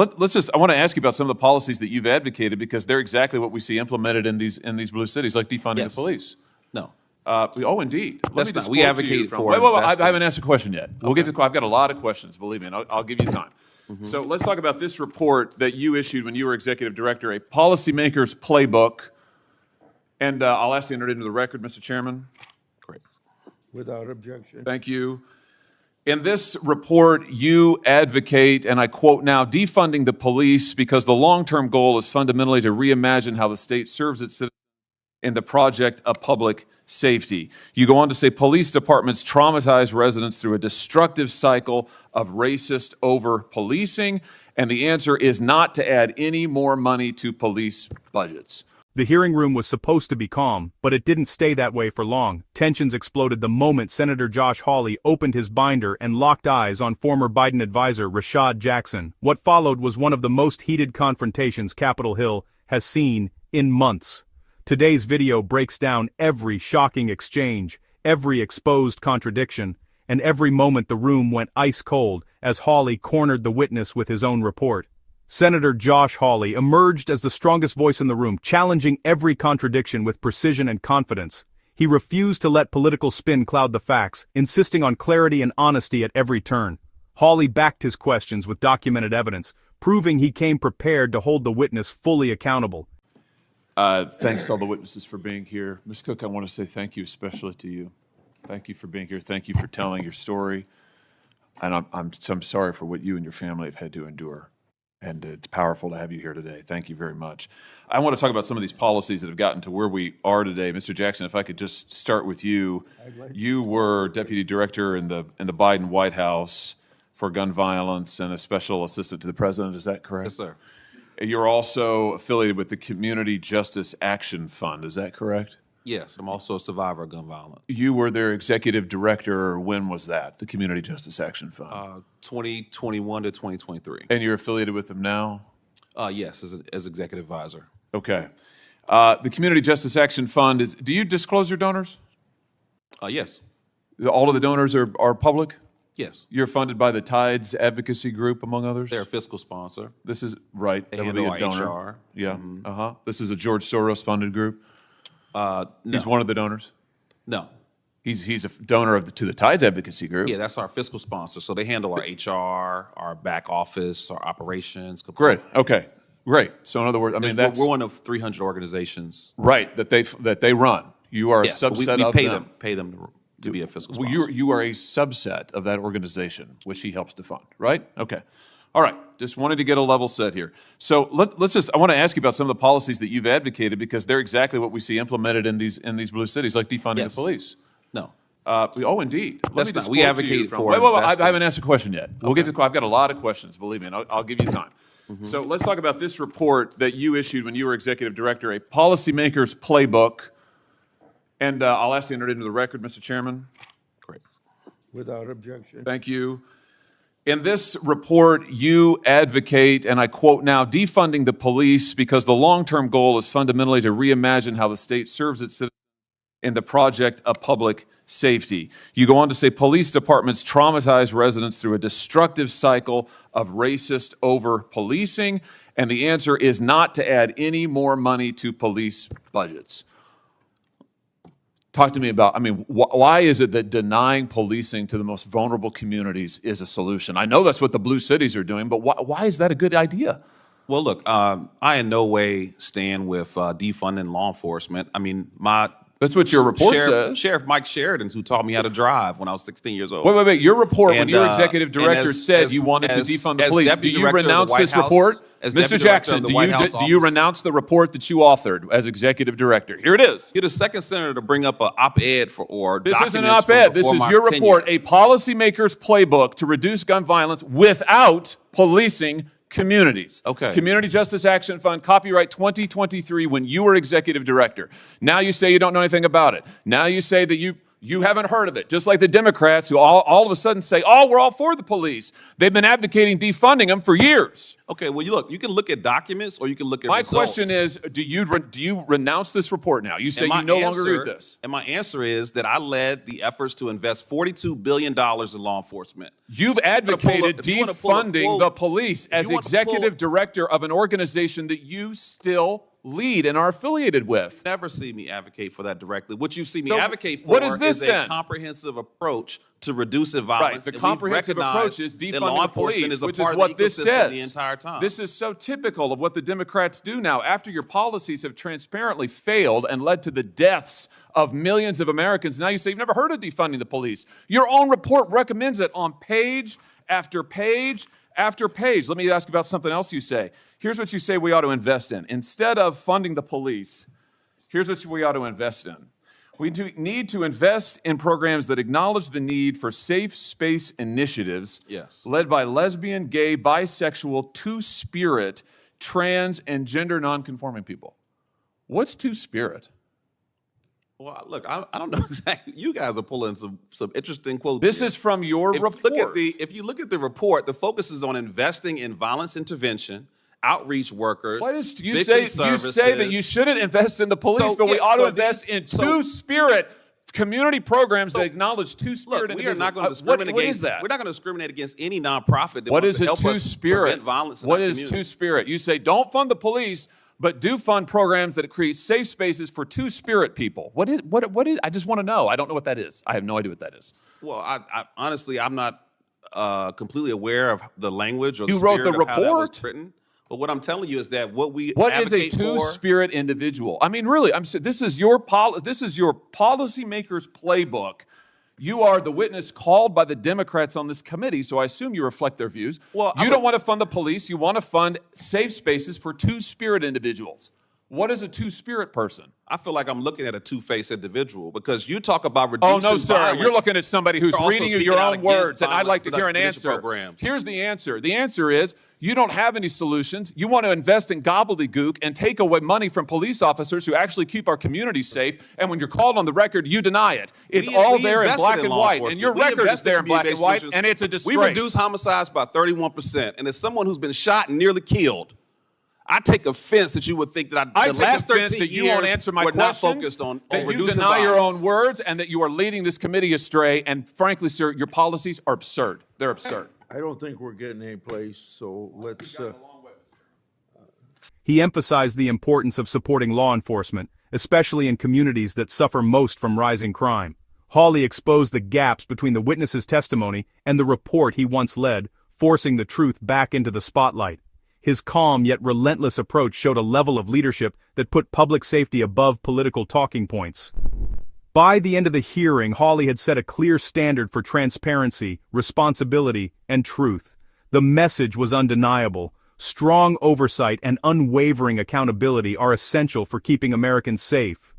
I want to ask you about some of the policies that you've advocated because they're exactly what we see implemented in these blue cities, like defunding the police. No. Oh, indeed. That's not. We advocate for wait, I haven't asked a question yet. We'll get to. I've got a lot of questions. Believe me, and I'll give you time. So let's talk about this report that you issued when you were executive director, a policymaker's playbook. And I'll ask you to enter it into the record, Mr. Chairman. Great. Without objection. Thank you. In this report, you advocate, and I quote now, defunding the police because the long-term goal is fundamentally to reimagine how the state serves its citizens in the project of public safety. You go on to say police departments traumatize residents through a destructive cycle of racist over-policing, and the answer is not to add any more money to police budgets. The hearing room was supposed to be calm, but it didn't stay that way for long. Tensions exploded the moment Senator Josh Hawley opened his binder and locked eyes on former Biden advisor Rashad Jackson. What followed was one of the most heated confrontations Capitol Hill has seen in months. Today's video breaks down every shocking exchange, every exposed contradiction, and every moment the room went ice cold as Hawley cornered the witness with his own report. Senator Josh Hawley emerged as the strongest voice in the room, challenging every contradiction with precision and confidence. He refused to let political spin cloud the facts, insisting on clarity and honesty at every turn. Hawley backed his questions with documented evidence, proving he came prepared to hold the witness fully accountable. Thanks to all the witnesses for being here. Ms. Cook, I want to say thank you especially to you. Thank you for being here. Thank you for telling your story. And I'm sorry for what you and your family have had to endure. And it's powerful to have you here today. Thank you very much. I want to talk about some of these policies that have gotten to where we are today. Mr. Jackson, if I could just start with you. You were deputy director in the Biden White House for gun violence and a special assistant to the president. Is that correct? Yes, sir. You're also affiliated with the Community Justice Action Fund. Is that correct? Yes, I'm also a survivor of gun violence. You were their executive director. When was that, the Community Justice Action Fund? 2021 to 2023. And you're affiliated with them now? Yes, as executive advisor. Okay. The Community Justice Action Fund is, do you disclose your donors? Yes. All of the donors are public? Yes. You're funded by the Tides Advocacy Group, among others? They're a fiscal sponsor. This is, right. They that would handle be a our donor. HR. Yeah. This is a George Soros funded group? No. He's one of the donors? No. He's a donor to the Tides Advocacy Group. Yeah, that's our fiscal sponsor. So they handle our HR, our back office, our operations. Great. Okay. Great. So in other words, I mean, we're one of 300 organizations. Right, that they run. You are a subset we of pay them. Pay them to be a fiscal Well, sponsor. you are a subset of that organization, which he helps to fund, right? Okay. All right. Just wanted to get a level set here. So I want to ask you about some of the policies that you've advocated because they're exactly what we see implemented in these blue cities, like defunding the police. No. Oh, indeed. That's not. We advocate for. Wait, I haven't asked a question yet. We'll get to. I've got a lot of questions. Believe me, and I'll give you time. So let's talk about this report that you issued when you were executive director, a policymaker's playbook. And I'll ask you to enter it into the record, Mr. Chairman. Great. Without objection. Thank you. In this report, you advocate, and I quote now, defunding the police because the long-term goal is fundamentally to reimagine how the state serves its citizens in the project of public safety. You go on to say police departments traumatize residents through a destructive cycle of racist over-policing, and the answer is not to add any more money to police budgets. Talk to me about, I mean, why is it that denying policing to the most vulnerable communities is a solution? I know that's what the blue cities are doing, but why is that a good idea? Well, look, I in no way stand with defunding law enforcement. I mean, that's what your report says. Sheriff Mike Sheridan, who taught me how to drive when I was 16 years old. Wait. Your report, when your executive director said you wanted to defund the police, do you renounce this report? Mr. Jackson, do you renounce the report that you authored as executive director? Here it is. You're the second senator to bring up an op-ed or this isn't an op-ed. This is your report, a policymaker's playbook to reduce gun violence without policing communities. Okay. Community Justice Action Fund, copyright 2023, when you were executive director. Now you say you don't know anything about it. Now you say that You haven't heard of it. Just like the Democrats who all of a sudden say, oh, we're all for the police. They've been advocating defunding them for years. Okay, well, you can look at documents or you can look at My results. question is, do you renounce this report now? You say And my you no longer answer- agree with this. And my answer is that I led the efforts to invest $42 billion in law enforcement. You've advocated if you wanna pull a defunding quote- the police if as you want to pull- executive director of an organization that you still lead and are affiliated with. Never see me advocate for that directly. What you see me So advocate for what is this a then? comprehensive approach to reducing Right, violence. the and we've comprehensive approach recognized is that defunding law the enforcement police, is a which part is what of the this ecosystem says. the entire time. This is so typical of what the Democrats do now. After your policies have transparently failed and led to the deaths of millions of Americans, now you say you've never heard of defunding the police. Your own report recommends it on page after page after page. Let me ask about something else you say. Here's what you say we ought to invest in. Instead of funding the police, here's what we ought to invest in. We need to invest in programs that acknowledge the need for safe space initiatives Yes. led by lesbian, gay, bisexual, two-spirit, trans, and gender nonconforming people. What's two-spirit? Well, look, I don't know exactly. You guys are pulling some interesting quotes. This here. is from your If report. if you look at the report, the focus is on investing in violence intervention, outreach workers. What is you victim say? You say that you shouldn't invest in the police, So, but we yeah, ought to so invest these- in so- two-spirit community programs that acknowledge two-spirit Look, we are not going to individuals. discriminate What against. is that? We're not going to discriminate against any nonprofit that What wants is to a help us two-spirit? prevent violence. In What our is community. two-spirit? You say don't fund the police, but do fund programs that create safe spaces for two-spirit people. What is? I just want to know. I don't know what that is. I have no idea what that is. Well, I honestly, I'm not completely aware of the language or the You wrote spirit the of how that was report? written. But what I'm telling you is that what we What is a advocate for. two-spirit individual? I mean, really, this is your policymaker's playbook. You are the witness called by the Democrats on this committee, so I assume you reflect their views. Well, you don't want to fund the police. You want to fund safe spaces for two-spirit individuals. What is a two-spirit person? I feel like I'm looking at a two-faced individual because you talk about Oh, reducing no, sir. violence. You're looking at somebody who's You're also reading you speaking your out own against words, and I'd like to hear an violence answer. programs. Here's the answer. The answer is you don't have any solutions. You want to invest in gobbledygook and take away money from police officers who actually keep our communities safe, and when you're called on the record, you deny it. It's We all there in invested black in and law white, and your enforcement. We record is invested there in black and community-based white, solutions. and it's a disgrace. We reduced homicides by 31%, and as someone who's been shot and nearly killed, I take offense that you would think that I the take last offense 13 that you years won't answer my were not questions, focused on that you reducing deny your violence. own words, and that you are leading this committee astray. And frankly, sir, your policies are absurd. They're absurd. I don't think we're getting any place, so let's, He emphasized the importance of supporting law enforcement, especially in communities that suffer most from rising crime. Hawley exposed the gaps between the witness's testimony and the report he once led, forcing the truth back into the spotlight. His calm yet relentless approach showed a level of leadership that put public safety above political talking points. By the end of the hearing, Hawley had set a clear standard for transparency, responsibility, and truth. The message was undeniable. Strong oversight and unwavering accountability are essential for keeping Americans safe.